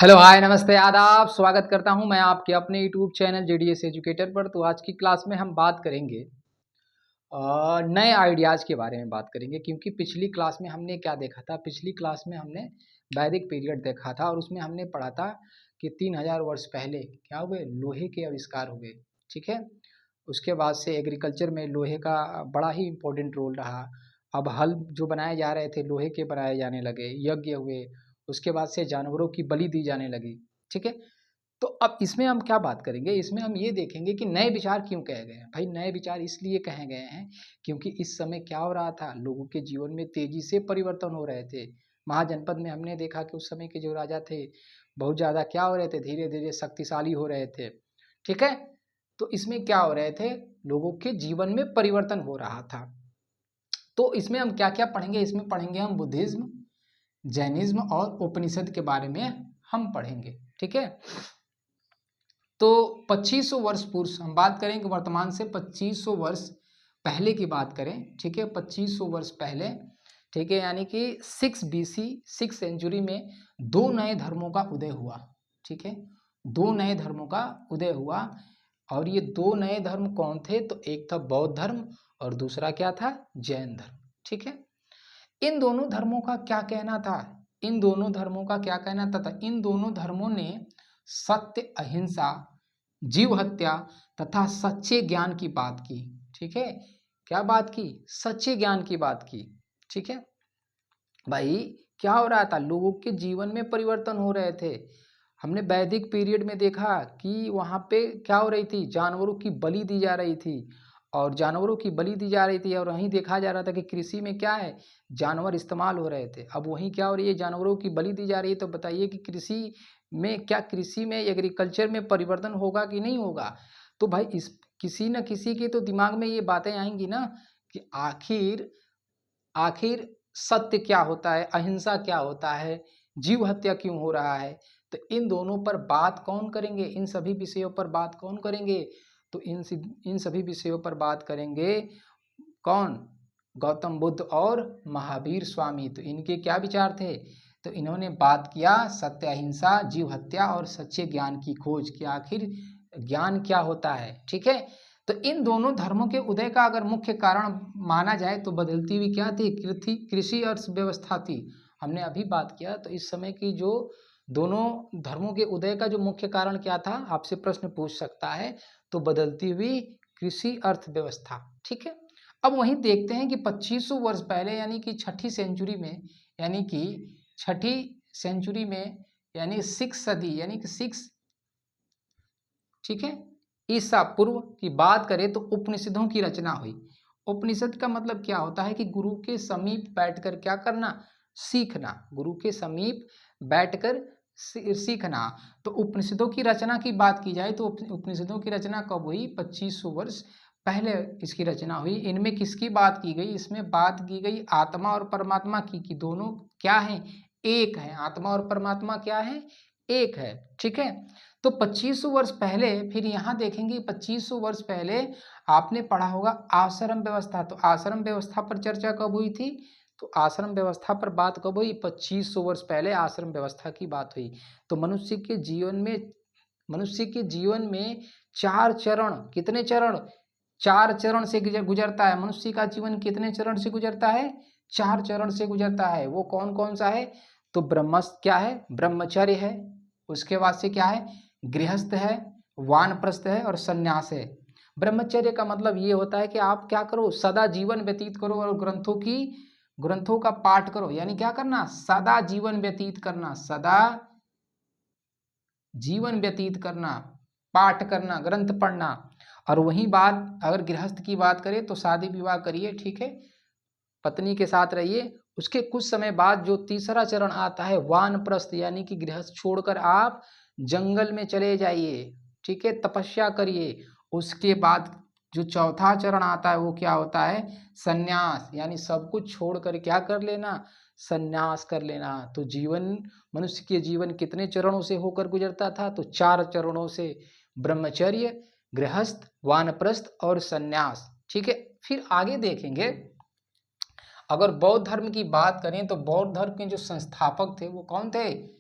Hello hi नमस्ते आदाब। स्वागत करता हूं मैं आपके अपने यूट्यूब चैनल जेडीएस एजुकेटर पर। तो आज की क्लास में हम बात करेंगे नए आइडियाज़ के बारे में बात करेंगे, क्योंकि पिछली क्लास में हमने क्या देखा था। पिछली क्लास में हमने वैदिक पीरियड देखा था और उसमें हमने पढ़ा था कि 3000 वर्ष पहले क्या हुए, लोहे के आविष्कार हुए। ठीक है, उसके बाद से एग्रीकल्चर में लोहे का बड़ा ही इम्पोर्टेंट रोल रहा। अब हल जो बनाए जा रहे थे लोहे के बनाए जाने लगे, यज्ञ हुए, उसके बाद से जानवरों की बलि दी जाने लगी। ठीक है, तो अब इसमें हम क्या बात करेंगे, इसमें हम ये देखेंगे कि नए विचार क्यों कहे गए हैं। भाई नए विचार इसलिए कहे गए हैं क्योंकि इस समय क्या हो रहा था, लोगों के जीवन में तेजी से परिवर्तन हो रहे थे। महाजनपद में हमने देखा कि उस समय के जो राजा थे बहुत ज़्यादा क्या हो रहे थे, धीरे धीरे शक्तिशाली हो रहे थे। ठीक है, तो इसमें क्या हो रहे थे, लोगों के जीवन में परिवर्तन हो रहा था। तो इसमें हम क्या क्या पढ़ेंगे, इसमें पढ़ेंगे हम बुद्धिज्म, जैनिज्म और उपनिषद के बारे में हम पढ़ेंगे। ठीक है, तो 2500 वर्ष पूर्व हम बात करें कि वर्तमान से 2500 वर्ष पहले की बात करें। ठीक है, 2500 वर्ष पहले, ठीक है, यानी कि 6 BC 6 सेंचुरी में दो नए धर्मों का उदय हुआ। ठीक है, दो नए धर्मों का उदय हुआ। और ये दो नए धर्म कौन थे, तो एक था बौद्ध धर्म और दूसरा क्या था, जैन धर्म। ठीक है, इन दोनों धर्मों का क्या कहना था, इन दोनों धर्मों का क्या कहना था, इन दोनों धर्मों ने सत्य, अहिंसा, जीव हत्या तथा सच्चे ज्ञान की बात की। ठीक है, क्या बात की, सच्चे ज्ञान की बात की। ठीक है भाई, क्या हो रहा था, लोगों के जीवन में परिवर्तन हो रहे थे। हमने वैदिक पीरियड में देखा कि वहाँ पे क्या हो रही थी, जानवरों की बलि दी जा रही थी, और जानवरों की बलि दी जा रही थी। और वहीं देखा जा रहा था कि कृषि में क्या है, जानवर इस्तेमाल हो रहे थे। अब वहीं क्या हो रही है, जानवरों की बलि दी जा रही है। तो बताइए कि कृषि में क्या, कृषि में एग्रीकल्चर में परिवर्तन होगा कि नहीं होगा। तो भाई इस किसी न किसी के तो दिमाग में ये बातें आएंगी ना कि आखिर आखिर सत्य क्या होता है, अहिंसा क्या होता है, जीव हत्या क्यों हो रहा है। तो इन दोनों पर बात कौन करेंगे, इन सभी विषयों पर बात कौन करेंगे, तो इन सभी विषयों पर बात करेंगे कौन, गौतम बुद्ध और महावीर स्वामी। तो इनके क्या विचार थे, तो इन्होंने बात किया सत्य, अहिंसा, जीव हत्या और सच्चे ज्ञान की खोज, कि आखिर ज्ञान क्या होता है। ठीक है, तो इन दोनों धर्मों के उदय का अगर मुख्य कारण माना जाए तो बदलती हुई क्या थी, कृषि अर्थव्यवस्था थी। हमने अभी बात किया, तो इस समय की जो दोनों धर्मों के उदय का जो मुख्य कारण क्या था, आपसे प्रश्न पूछ सकता है। तो बदलती हुई कृषि अर्थव्यवस्था। ठीक है, अब वहीं देखते हैं कि 2500 वर्ष पहले यानी कि छठी सेंचुरी में, यानी कि छठी सेंचुरी में, यानी 6 सदी यानी कि 6, ठीक है, ईसा पूर्व की बात करें तो उपनिषदों की रचना हुई। उपनिषद का मतलब क्या होता है कि गुरु के समीप बैठकर क्या करना, सीखना, गुरु के समीप बैठकर सीखना। तो उपनिषदों की रचना की बात की जाए तो उपनिषदों की रचना कब हुई, 2500 वर्ष पहले इसकी रचना हुई। इनमें किसकी बात की गई, इसमें बात की गई आत्मा और परमात्मा की, कि दोनों क्या है, एक है। आत्मा और परमात्मा क्या है, एक है। ठीक है, तो 2500 वर्ष पहले, फिर यहाँ देखेंगे 2500 वर्ष पहले आपने पढ़ा होगा आश्रम व्यवस्था। तो आश्रम व्यवस्था पर चर्चा कब हुई थी, तो आश्रम व्यवस्था पर बात कब हुई, 2500 वर्ष पहले आश्रम व्यवस्था की बात हुई। तो मनुष्य के जीवन में चार चरण, कितने चरण, चार चरण से गुजरता है। मनुष्य का जीवन कितने चरण से गुजरता है, चार चरण से गुजरता है। वो कौन कौन सा है, तो क्या है, ब्रह्मचर्य है, उसके बाद से क्या है, गृहस्थ है, वानप्रस्थ है और सन्यास है। ब्रह्मचर्य का मतलब ये होता है कि आप क्या करो, सदा जीवन व्यतीत करो और ग्रंथों का पाठ करो। यानी क्या करना, सदा जीवन व्यतीत करना, सदा जीवन व्यतीत करना, पाठ करना, ग्रंथ पढ़ना। और वही बात अगर गृहस्थ की बात करें तो शादी विवाह करिए, ठीक है, पत्नी के साथ रहिए। उसके कुछ समय बाद जो तीसरा चरण आता है वानप्रस्थ, यानी कि गृहस्थ छोड़कर आप जंगल में चले जाइए, ठीक है, तपस्या करिए। उसके बाद जो चौथा चरण आता है वो क्या होता है, सन्यास, यानी सब कुछ छोड़कर क्या कर लेना, सन्यास कर लेना। तो मनुष्य के जीवन कितने चरणों से होकर गुजरता था, तो चार चरणों से, ब्रह्मचर्य, गृहस्थ, वानप्रस्थ और सन्यास। ठीक है, फिर आगे देखेंगे, अगर बौद्ध धर्म की बात करें तो बौद्ध धर्म के जो संस्थापक थे वो कौन थे,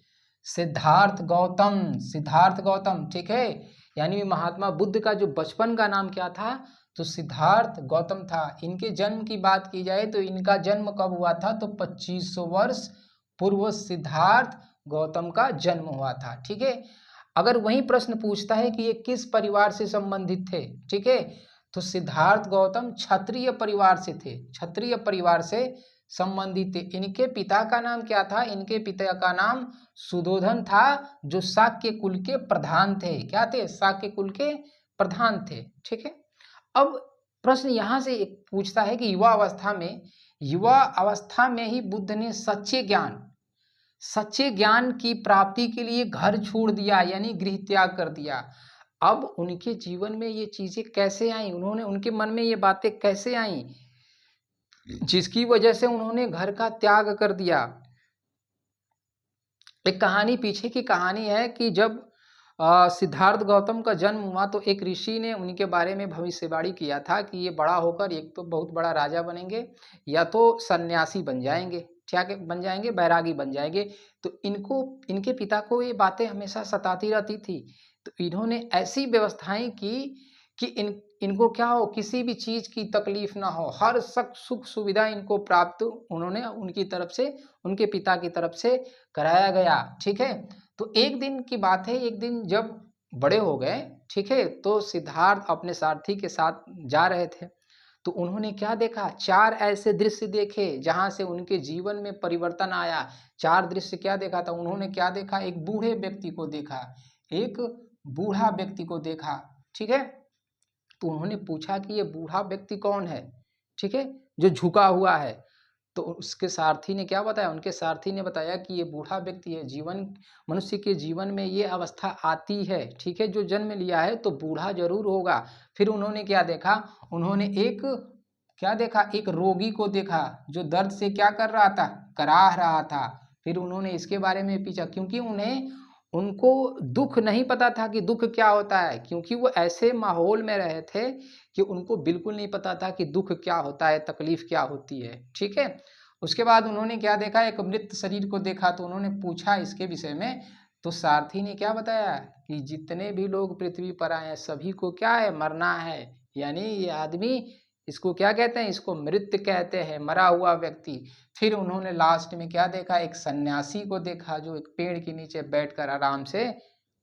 सिद्धार्थ गौतम, सिद्धार्थ गौतम, ठीक है। यानी महात्मा बुद्ध का जो बचपन का नाम क्या था, तो सिद्धार्थ गौतम था। इनके जन्म की बात की जाए तो इनका जन्म कब हुआ था, तो 2500 वर्ष पूर्व सिद्धार्थ गौतम का जन्म हुआ था, ठीक है। अगर वही प्रश्न पूछता है कि ये किस परिवार से संबंधित थे, ठीक है, तो सिद्धार्थ गौतम क्षत्रिय परिवार से थे, क्षत्रिय परिवार से संबंधित थे। इनके पिता का नाम क्या था, इनके पिता का नाम सुधोधन था, जो शाक्य कुल के प्रधान थे। क्या थे, शाक्य कुल के प्रधान थे, ठीक है। अब प्रश्न यहाँ से एक पूछता है कि युवा अवस्था में ही बुद्ध ने सच्चे ज्ञान की प्राप्ति के लिए घर छोड़ दिया, यानी गृह त्याग कर दिया। अब उनके जीवन में ये चीजें कैसे आई, उनके मन में ये बातें कैसे आई, जिसकी वजह से उन्होंने घर का त्याग कर दिया। एक कहानी, पीछे की कहानी है कि जब सिद्धार्थ गौतम का जन्म हुआ तो एक ऋषि ने उनके बारे में भविष्यवाणी किया था कि ये बड़ा होकर एक तो बहुत बड़ा राजा बनेंगे, या तो सन्यासी बन जाएंगे, क्या बन जाएंगे, बैरागी बन जाएंगे। तो इनके पिता को ये बातें हमेशा सताती रहती थी। तो इन्होंने ऐसी व्यवस्थाएं की कि इनको क्या हो, किसी भी चीज की तकलीफ ना हो, हर सुख सुविधा इनको प्राप्त उन्होंने उनकी तरफ से, उनके पिता की तरफ से कराया गया, ठीक है। तो एक दिन की बात है, एक दिन जब बड़े हो गए, ठीक है, तो सिद्धार्थ अपने सारथी के साथ जा रहे थे। तो उन्होंने क्या देखा, 4 ऐसे दृश्य देखे जहां से उनके जीवन में परिवर्तन आया। 4 दृश्य क्या देखा था उन्होंने, क्या देखा, एक बूढ़े व्यक्ति को देखा, एक बूढ़ा व्यक्ति को देखा, ठीक है। तो उन्होंने पूछा कि ये बूढ़ा व्यक्ति कौन है, ठीक है, जो झुका हुआ है। तो उसके सारथी ने क्या बताया, उनके सारथी ने बताया कि ये बूढ़ा व्यक्ति है, मनुष्य के जीवन में ये अवस्था आती है, ठीक है, जो जन्म लिया है तो बूढ़ा जरूर होगा। फिर उन्होंने क्या देखा, उन्होंने क्या देखा, एक रोगी को देखा जो दर्द से क्या कर रहा था, कराह रहा था। फिर उन्होंने इसके बारे में पूछा, क्योंकि उनको दुख नहीं पता था कि दुख क्या होता है, क्योंकि वो ऐसे माहौल में रहे थे कि उनको बिल्कुल नहीं पता था कि दुख क्या होता है, तकलीफ क्या होती है, ठीक है। उसके बाद उन्होंने क्या देखा, एक मृत शरीर को देखा। तो उन्होंने पूछा इसके विषय में, तो सारथी ने क्या बताया कि जितने भी लोग पृथ्वी पर आए हैं सभी को क्या है, मरना है। यानी ये आदमी, इसको क्या कहते हैं, इसको मृत कहते हैं, मरा हुआ व्यक्ति। फिर उन्होंने लास्ट में क्या देखा, एक सन्यासी को देखा जो एक पेड़ के नीचे बैठकर आराम से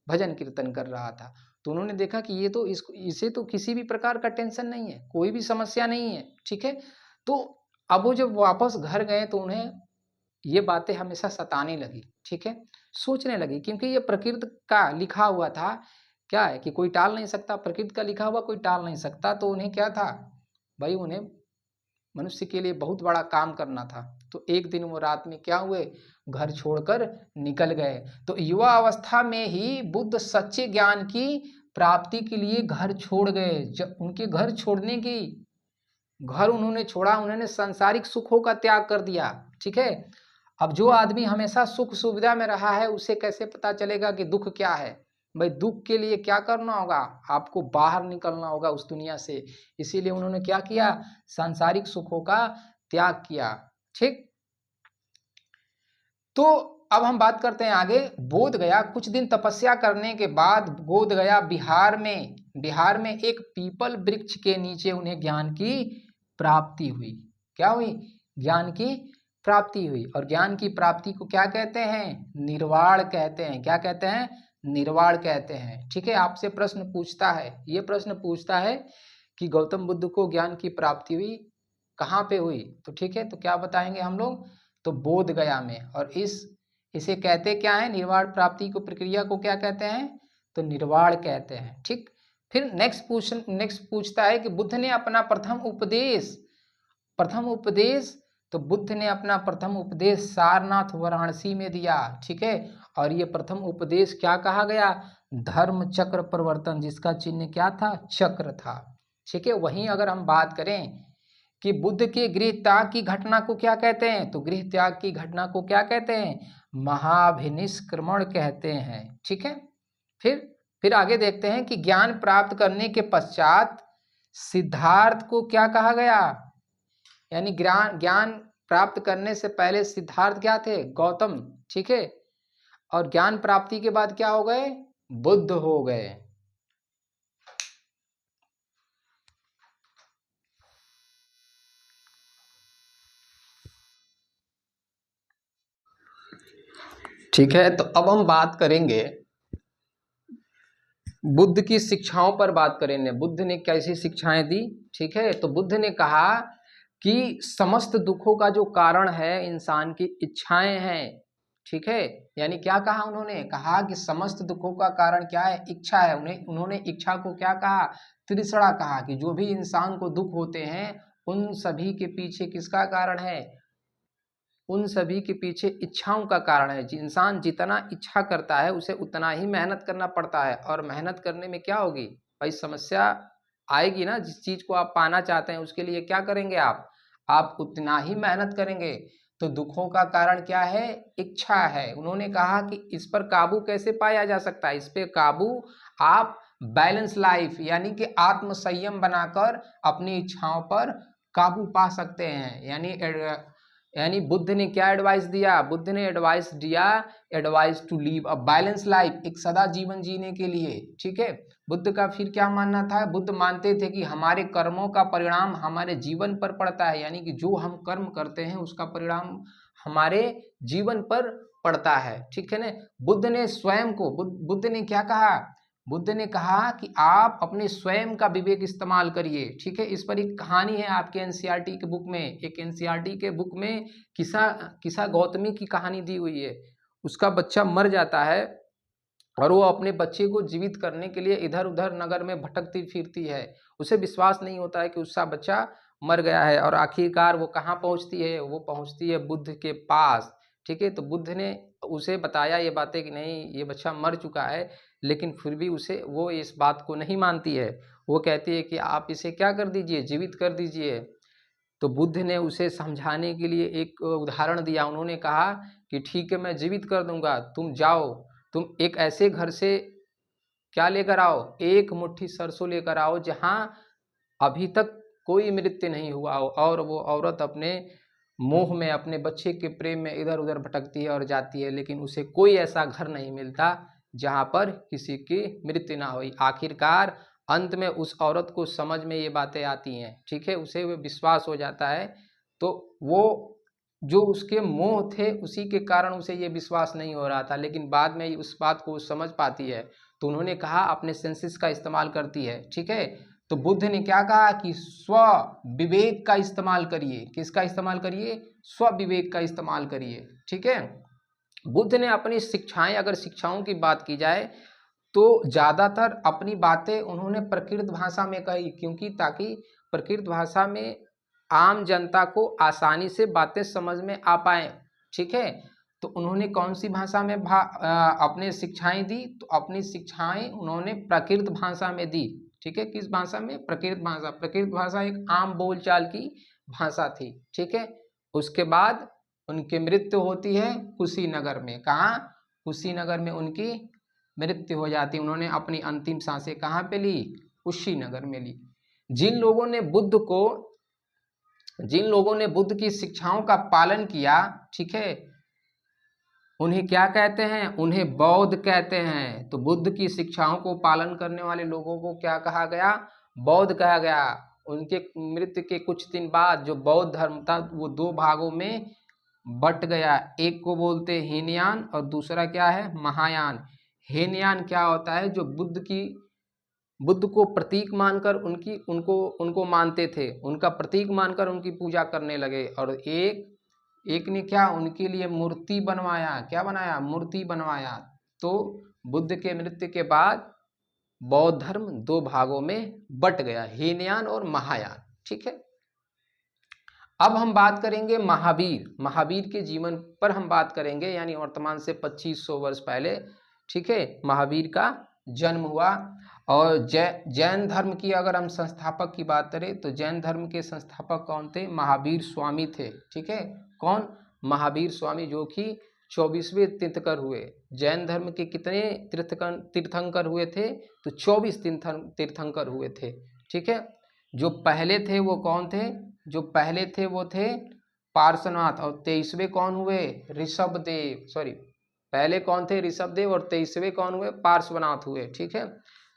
भजन कीर्तन कर रहा था। तो उन्होंने देखा कि ये तो इसे तो किसी भी प्रकार का टेंशन नहीं है, कोई भी समस्या नहीं है, ठीक है। तो अब वो जब वापस घर गए तो उन्हें ये बातें हमेशा सताने लगी, ठीक है, सोचने लगी, क्योंकि ये प्रकृति का लिखा हुआ था। क्या है कि कोई टाल नहीं सकता, प्रकृति का लिखा हुआ कोई टाल नहीं सकता। तो उन्हें क्या था भाई, उन्हें मनुष्य के लिए बहुत बड़ा काम करना था। तो एक दिन वो रात में क्या हुए, घर छोड़कर निकल गए। तो युवा अवस्था में ही बुद्ध सच्चे ज्ञान की प्राप्ति के लिए घर छोड़ गए। जब उनके घर छोड़ने की, घर उन्होंने छोड़ा, उन्होंने सांसारिक सुखों का त्याग कर दिया, ठीक है। अब जो आदमी हमेशा सुख सुविधा में रहा है उसे कैसे पता चलेगा कि दुख क्या है। भाई दुख के लिए क्या करना होगा, आपको बाहर निकलना होगा उस दुनिया से। इसीलिए उन्होंने क्या किया, सांसारिक सुखों का त्याग किया, ठीक। तो अब हम बात करते हैं आगे। बोध गया, कुछ दिन तपस्या करने के बाद बोध गया बिहार में एक पीपल वृक्ष के नीचे उन्हें ज्ञान की प्राप्ति हुई। क्या हुई, ज्ञान की प्राप्ति हुई। और ज्ञान की प्राप्ति को क्या कहते हैं, निर्वाण कहते हैं। क्या कहते हैं, निर्वाण कहते हैं, ठीक है। आपसे प्रश्न पूछता है, ये प्रश्न पूछता है कि गौतम बुद्ध को ज्ञान की प्राप्ति हुई, कहाँ पे हुई, तो ठीक है, तो क्या बताएंगे हम लोग, तो बोध गया में। और इसे कहते क्या है, निर्वाण प्राप्ति को, प्रक्रिया को क्या कहते हैं, तो निर्वाण कहते हैं, ठीक। फिर नेक्स्ट पूछता है कि बुद्ध ने अपना प्रथम उपदेश, तो बुद्ध ने अपना प्रथम उपदेश सारनाथ वाराणसी में दिया, ठीक है। और ये प्रथम उपदेश क्या कहा गया, धर्म चक्र प्रवर्तन, जिसका चिन्ह क्या था, चक्र था, ठीक है। वहीं अगर हम बात करें कि बुद्ध के गृह त्याग की घटना को क्या कहते हैं, तो गृह त्याग की घटना को क्या कहते हैं, महाभिनिष्क्रमण कहते हैं, ठीक है। फिर आगे देखते हैं कि ज्ञान प्राप्त करने के पश्चात सिद्धार्थ को क्या कहा गया, यानी ज्ञान प्राप्त करने से पहले सिद्धार्थ क्या थे, गौतम, ठीक है। और ज्ञान प्राप्ति के बाद क्या हो गए? बुद्ध हो गए। ठीक है, तो अब हम बात करेंगे बुद्ध की शिक्षाओं पर बात करेंगे। बुद्ध ने कैसी शिक्षाएं दी? ठीक है, तो बुद्ध ने कहा कि समस्त दुखों का जो कारण है इंसान की इच्छाएं हैं। ठीक है, यानी क्या कहा उन्होंने? कहा कि समस्त दुखों का कारण क्या है? इच्छा है। उन्होंने इच्छा को क्या कहा? तृष्णा कहा कि जो भी इंसान को दुख होते हैं उन सभी के पीछे किसका कारण है? उन सभी के पीछे इच्छाओं का कारण है। इंसान जितना इच्छा करता है उसे उतना ही मेहनत करना पड़ता है, और मेहनत करने में क्या होगी भाई? समस्या आएगी ना। जिस चीज को आप पाना चाहते हैं उसके लिए क्या करेंगे आप उतना ही मेहनत करेंगे। तो दुखों का कारण क्या है? इच्छा है। उन्होंने कहा कि इस पर काबू कैसे पाया जा सकता है? इस पे काबू आप बैलेंस लाइफ यानी कि आत्म संयम बनाकर अपनी इच्छाओं पर काबू पा सकते हैं। यानी बुद्ध ने क्या एडवाइस दिया? बुद्ध ने एडवाइस दिया, advice to live a balance life, एक सदा जीवन जीने के लिए। ठीक है, बुद्ध का फिर क्या मानना था? बुद्ध मानते थे कि हमारे कर्मों का परिणाम हमारे जीवन पर पड़ता है, यानी कि जो हम कर्म करते हैं उसका परिणाम हमारे जीवन पर पड़ता है। ठीक है ना। बुद्ध ने स्वयं को बुद्ध ने क्या कहा? बुद्ध ने कहा कि आप अपने स्वयं का विवेक इस्तेमाल करिए। ठीक है, इस पर एक कहानी है आपके एनसीईआरटी के बुक में। एक एनसीईआरटी के बुक में किसा गौतमी की कहानी दी हुई है। उसका बच्चा मर जाता है और वो अपने बच्चे को जीवित करने के लिए इधर उधर नगर में भटकती फिरती है। उसे विश्वास नहीं होता है कि उसका बच्चा मर गया है, और आखिरकार वो कहाँ पहुँचती है? वो पहुँचती है बुद्ध के पास। ठीक है, तो बुद्ध ने उसे बताया ये बातें कि नहीं, ये बच्चा मर चुका है, लेकिन फिर भी वो इस बात को नहीं मानती है। वो कहती है कि आप इसे क्या कर दीजिए, जीवित कर दीजिए। तो बुद्ध ने उसे समझाने के लिए एक उदाहरण दिया। उन्होंने कहा कि ठीक है, मैं जीवित कर दूंगा, तुम जाओ, तुम एक ऐसे घर से क्या लेकर आओ? एक मुट्ठी सरसों लेकर आओ जहां अभी तक कोई मृत्यु नहीं हुआ हो। और वो औरत अपने मोह में, अपने बच्चे के प्रेम में इधर उधर भटकती है और जाती है, लेकिन उसे कोई ऐसा घर नहीं मिलता जहां पर किसी की मृत्यु ना हुई। आखिरकार अंत में उस औरत को समझ में ये बातें आती हैं। ठीक है, उसे वो विश्वास हो जाता है। तो वो जो उसके मोह थे उसी के कारण उसे ये विश्वास नहीं हो रहा था, लेकिन बाद में उस बात को समझ पाती है। तो उन्होंने कहा अपने सेंसेस का इस्तेमाल करती है। ठीक है, तो बुद्ध ने क्या कहा कि स्व विवेक का इस्तेमाल करिए। किसका इस्तेमाल करिए? स्व विवेक का इस्तेमाल करिए। ठीक है, बुद्ध ने अपनी शिक्षाएं, अगर शिक्षाओं की बात की जाए तो ज़्यादातर अपनी बातें उन्होंने प्रकृत भाषा में कही, क्योंकि ताकि प्रकृत भाषा में आम जनता को आसानी से बातें समझ में आ पाए। ठीक है, तो उन्होंने कौन सी भाषा में अपने शिक्षाएं दी? तो अपनी शिक्षाएं उन्होंने प्रकृत भाषा में दी। ठीक है, किस भाषा में? प्रकृत भाषा। प्रकृत भाषा एक आम बोलचाल की भाषा थी। ठीक है, उसके बाद उनकी मृत्यु होती है कुशीनगर में। कहाँ? कुशीनगर में उनकी मृत्यु हो जाती। उन्होंने अपनी अंतिम सांसें कहाँ पे ली? कुशीनगर में ली। जिन लोगों ने बुद्ध की शिक्षाओं का पालन किया, ठीक है, उन्हें क्या कहते हैं? उन्हें बौद्ध कहते हैं। तो बुद्ध की शिक्षाओं को पालन करने वाले लोगों को क्या कहा गया? बौद्ध कहा गया। उनके मृत्यु के कुछ दिन बाद जो बौद्ध धर्म था वो दो भागों में बट गया। एक को बोलते हीनयान और दूसरा क्या है? महायान। हीनयान क्या होता है? जो बुद्ध को प्रतीक मानकर उनको मानते थे, उनका प्रतीक मानकर उनकी पूजा करने लगे। और एक ने क्या? उनके लिए मूर्ति बनवाया। क्या बनाया? मूर्ति बनवाया। तो बुद्ध के मृत्यु के बाद बौद्ध धर्म दो भागों में बट गया, हीनयान और महायान। ठीक है, अब हम बात करेंगे महावीर के जीवन पर हम बात करेंगे, यानी वर्तमान से 2500 वर्ष पहले। ठीक है, महावीर का जन्म हुआ। और जैन धर्म की अगर हम संस्थापक की बात करें तो जैन धर्म के संस्थापक कौन थे? महावीर स्वामी थे। ठीक है, कौन? महावीर स्वामी, जो कि 24वें तीर्थंकर हुए। जैन धर्म के कितने तीर्थंकर हुए थे? तो 24 तीर्थंकर हुए थे। ठीक है, जो पहले थे वो कौन थे? जो पहले थे वो थे पार्श्वनाथ। और 23वें कौन हुए? ऋषभदेव, सॉरी पहले कौन थे? ऋषभदेव। और 23वें कौन हुए? पार्श्वनाथ हुए। ठीक है,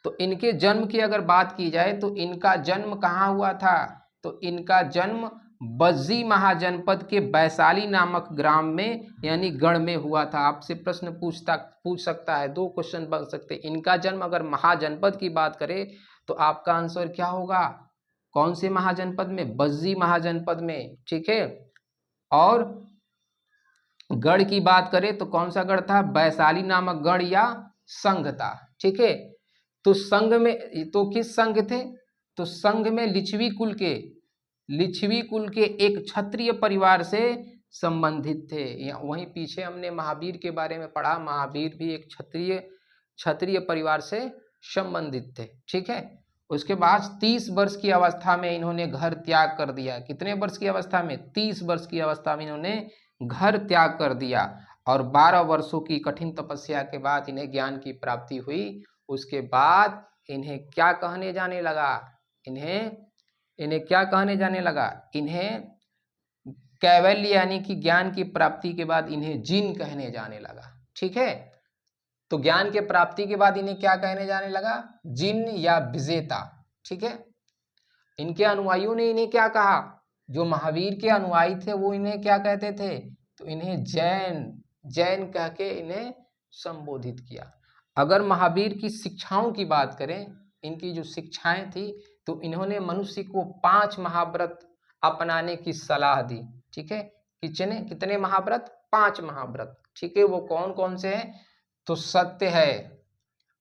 तो इनके जन्म की अगर बात की जाए तो इनका जन्म कहाँ हुआ था? तो इनका जन्म बज्जी महाजनपद के वैशाली नामक ग्राम में यानी गढ़ में हुआ था। आपसे प्रश्न पूछ सकता है, 2 क्वेश्चन बन सकते हैं। इनका जन्म अगर महाजनपद की बात करें तो आपका आंसर क्या होगा? कौन से महाजनपद में? बज्जी महाजनपद में। ठीक है, और गढ़ की बात करें तो कौन सा गढ़ था? वैशाली नामक गढ़ या संघ था। ठीक है, तो संघ में तो किस संघ थे? तो संघ में लिच्छवी कुल के एक क्षत्रिय परिवार से संबंधित थे। वहीं पीछे हमने महावीर के बारे में पढ़ा, महावीर भी एक क्षत्रिय परिवार से संबंधित थे। ठीक है, उसके बाद 30 वर्ष की अवस्था में इन्होंने घर त्याग कर दिया। कितने वर्ष की अवस्था में? 30 वर्ष की अवस्था में इन्होंने घर त्याग कर दिया और 12 वर्षों की कठिन तपस्या के बाद इन्हें ज्ञान की प्राप्ति हुई। उसके बाद इन्हें क्या कहने जाने लगा? इन्हें क्या कहने जाने लगा? इन्हें कैवल्य यानी कि ज्ञान की प्राप्ति के बाद इन्हें जिन कहने जाने लगा। ठीक है, तो ज्ञान के प्राप्ति के बाद इन्हें क्या कहने जाने लगा? जिन या विजेता। ठीक है, इनके अनुयायियों ने इन्हें क्या कहा? जो महावीर के अनुयायी थे वो इन्हें क्या कहते थे? तो इन्हें जैन कह के इन्हें संबोधित किया। अगर महावीर की शिक्षाओं की बात करें, इनकी जो शिक्षाएं थी, तो इन्होंने मनुष्य को 5 महाव्रत अपनाने की सलाह दी। ठीक है, कितने महाव्रत? 5 महाव्रत। ठीक है, वो कौन कौन से हैं? तो सत्य है,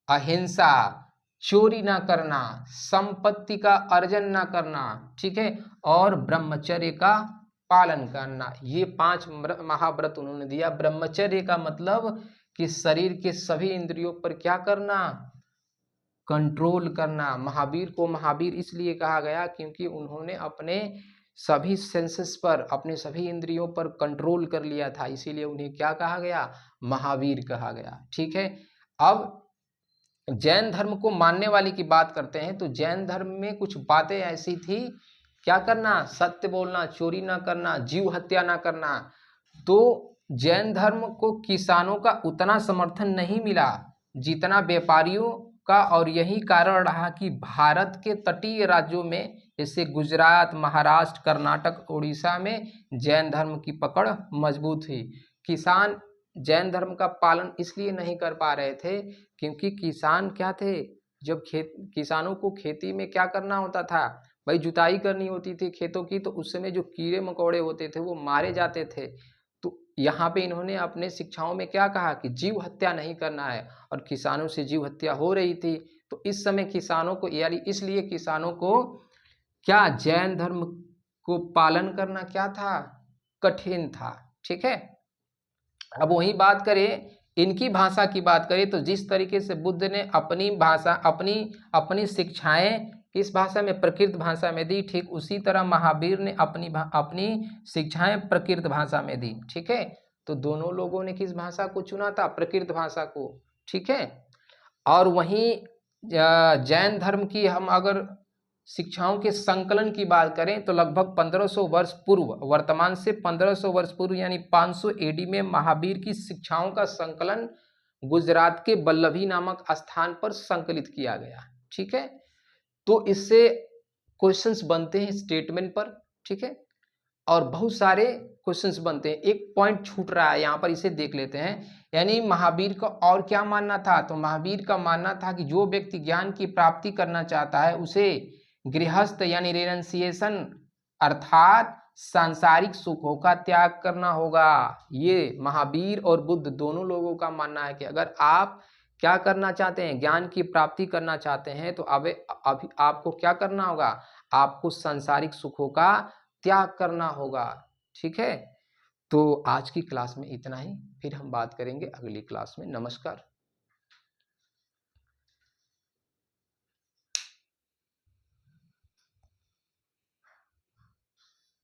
अहिंसा, चोरी ना करना, संपत्ति का अर्जन ना करना। ठीक है, और ब्रह्मचर्य का पालन करना। ये 5 महाव्रत उन्होंने दिया। ब्रह्मचर्य का मतलब कि शरीर के सभी इंद्रियों पर क्या करना? कंट्रोल करना। महावीर को महावीर इसलिए कहा गया क्योंकि उन्होंने अपने सभी सेंसेस पर, अपने सभी इंद्रियों पर कंट्रोल कर लिया था, इसीलिए उन्हें क्या कहा गया? महावीर कहा गया। ठीक है, अब जैन धर्म को मानने वाले की बात करते हैं तो जैन धर्म में कुछ बातें ऐसी थी, क्या करना? सत्य बोलना, चोरी ना करना, जीव हत्या ना करना। तो जैन धर्म को किसानों का उतना समर्थन नहीं मिला जितना व्यापारियों का, और यही कारण रहा कि भारत के तटीय राज्यों में जैसे गुजरात, महाराष्ट्र, कर्नाटक, उड़ीसा में जैन धर्म की पकड़ मजबूत थी। किसान जैन धर्म का पालन इसलिए नहीं कर पा रहे थे क्योंकि किसान क्या थे? जब किसानों को खेती में क्या करना होता था भाई? जुताई करनी होती थी खेतों की, तो उस समय जो कीड़े मकोड़े होते थे वो मारे जाते थे। तो यहाँ पे इन्होंने अपने शिक्षाओं में क्या कहा कि जीव हत्या नहीं करना है, और किसानों से जीव हत्या हो रही थी। तो इस समय किसानों को, यानी इसलिए किसानों को क्या, जैन धर्म को पालन करना क्या था? कठिन था। ठीक है, अब वही बात करें, इनकी भाषा की बात करें तो जिस तरीके से बुद्ध ने अपनी भाषा, अपनी शिक्षाएं किस भाषा में? प्रकृत भाषा में दी, ठीक उसी तरह महावीर ने अपनी शिक्षाएं प्रकृत भाषा में दी। ठीक है, तो दोनों लोगों ने किस भाषा को चुना था? प्रकृत भाषा को। ठीक है, और वहीं जैन धर्म की हम अगर शिक्षाओं के संकलन की बात करें तो लगभग 1500 वर्ष पूर्व, वर्तमान से 1500 वर्ष पूर्व यानी 500 एडी में महावीर की शिक्षाओं का संकलन गुजरात के वल्लभी नामक स्थान पर संकलित किया गया। ठीक है, तो इससे क्वेश्चंस बनते हैं स्टेटमेंट पर। ठीक है, और बहुत सारे क्वेश्चंस बनते हैं। एक पॉइंट छूट रहा है यहाँ पर, इसे देख लेते हैं। यानी महावीर का और क्या मानना था? तो महावीर का मानना था कि जो व्यक्ति ज्ञान की प्राप्ति करना चाहता है उसे गृहस्थ यानी रेनसिएशन अर्थात सांसारिक सुखों का त्याग करना होगा। ये महावीर और बुद्ध दोनों लोगों का मानना है कि अगर आप क्या करना चाहते हैं? ज्ञान की प्राप्ति करना चाहते हैं तो अभी आपको क्या करना होगा? आपको सांसारिक सुखों का त्याग करना होगा। ठीक है, तो आज की क्लास में इतना ही, फिर हम बात करेंगे अगली क्लास में। नमस्कार।